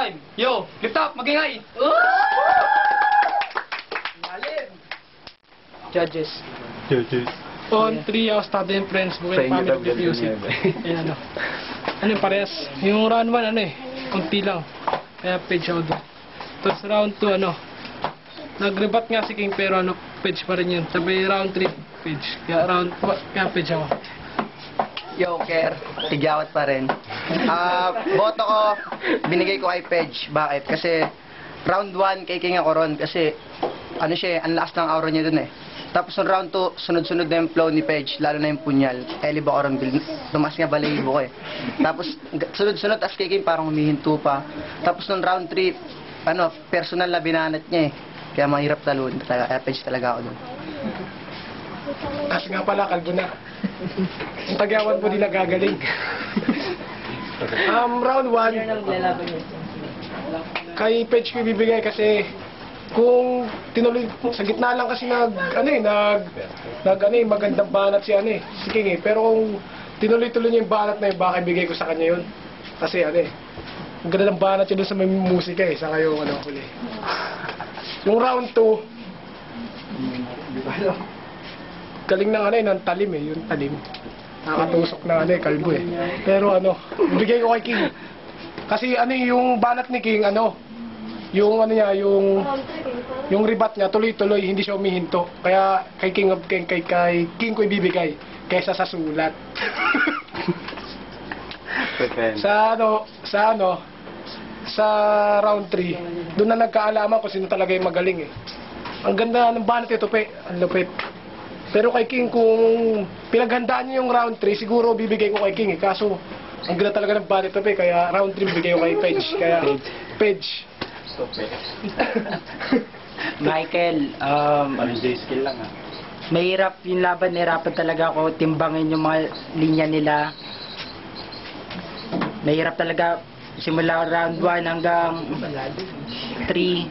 time. Yo, lift up, magingay. Judges. On 3 hours, study and friends, buhay family with music. Ayan, ano. Ano yung parehas? Yung round 1, ano eh, konti lang. Kaya page ako doon. Tapos round 2, ano, nag-rebat nga si King pero ano, page pa rin yun. Sabi round 3, page. Kaya page ako. Yo, Ker, tigyawat pa rin. Boto ko, binigay ko kay Pedge. Bakit? Kasi round 1 kay King ako ron. Kasi ano siya, ang lakas ng aura niya dun eh. Tapos nung round 2, sunod-sunod na yung flow ni Pedge, lalo na yung punyal. Elib ako ron, tumas nga balayibo ko eh. Tapos sunod-sunod, as kay King parang humihinto pa. Tapos nung round 3, ano, personal na binanat niya eh. Kaya mahirap talon. Kaya Pedge talaga ako dun. Kasi nga pala, kalbo na. Ang tagyawan mo nila gagaling. Round 1, kay Page ko ibibigay kasi kung tinuloy, sa gitna lang kasi magandang banat si King eh. Pero kung tinuloy-tuloy niya yung banat na yun, baka ibigay ko sa kanya yun. Kasi ang ganda ng banat yun doon sa may musika eh, sa kayo huli. Yung round 2, galing ng ng talim eh, yung talim. Nakatusok na kalbo eh. Pero bigay ko kay King. Kasi yung banat ni King, yung yung ribat niya, tuloy-tuloy, hindi siya umihinto. Kaya kay King ko ibibigay kaysa sa sulat. Sa round 3, doon na nagkaalaman kung sino talaga yung magaling eh. Ang ganda ng banat ito, ang lupit. Pero kay King, kung pinaghandaan niyo yung round 3, siguro bibigay ko kay King eh. Kaso, ang ganda talaga ng banat ito kaya round 3 bibigay ko kay Page. Kaya, Page. Michael, skill lang mahirap yung laban, nahirapan talaga ako timbangin yung mga linya nila. Mahirap talaga simula round 1 hanggang 3.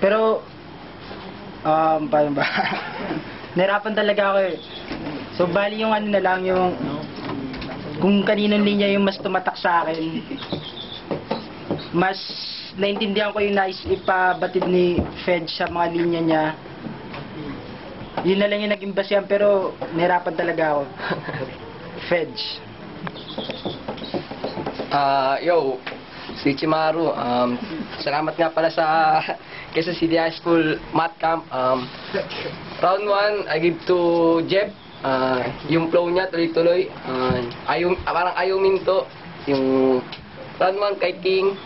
Pero, paano ba? Nahirapan talaga ako eh. So, bali yung na lang yung kung kaninong linya yung mas tumatak sa akin, mas naintindihan ko yung nais ipabatid ni Fed sa mga linya niya. Yun na lang yung naging basihan, pero nahirapan talaga ako. Fed. Yo, si Chimaru, salamat nga pala sa Quezon City High School Math Camp. Round 1, I give to Jeb. Yung flow niya tuloy-tuloy. Parang ayaw minto. Yung round 1 kay King.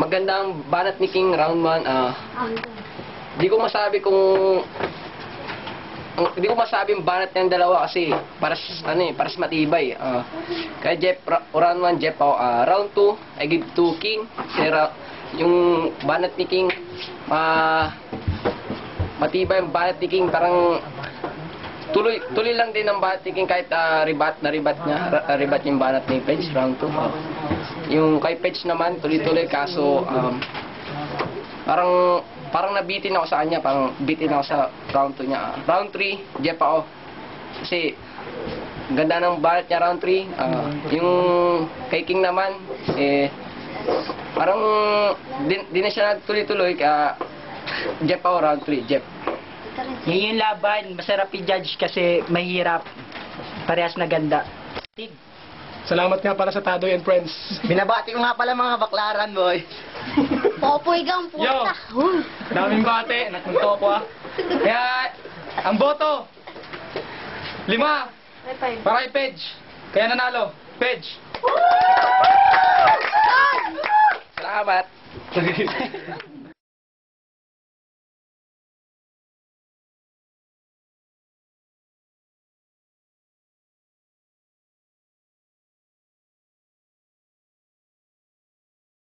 Maganda ang banat ni King round 1. Di ko masabi yung banat ng dalawa kasi para sa matibay. Kaya Jeff, round 1 Jeff ako. Round 2, I give to King. Yung banat ni King, matibay yung banat ni King, parang tuloy lang din ang banat ni King kahit ribat yung banat ni Page round 2. Yung kay Page naman tuloy-tuloy kaso parang nabitin ako sa kanya, parang bitin ako sa round 2 niya. Round 3, Jeff ako. Kasi ganda ng banat niya round 3. Yung kay King naman parang di na siya nagtuloy-tuloy kaya Jeff ako round 3, Jeff. Yun yung laban, masarap i-judge kasi mahirap. Parehas na ganda. Salamat nga para sa Tadoy and Friends. Binabati ko nga pala mga baklaran, boy. Popoy kang puta. Daming bate, nakunto ko Kaya, ang boto, 5 para kay Page. Kaya nanalo, Page. Salamat.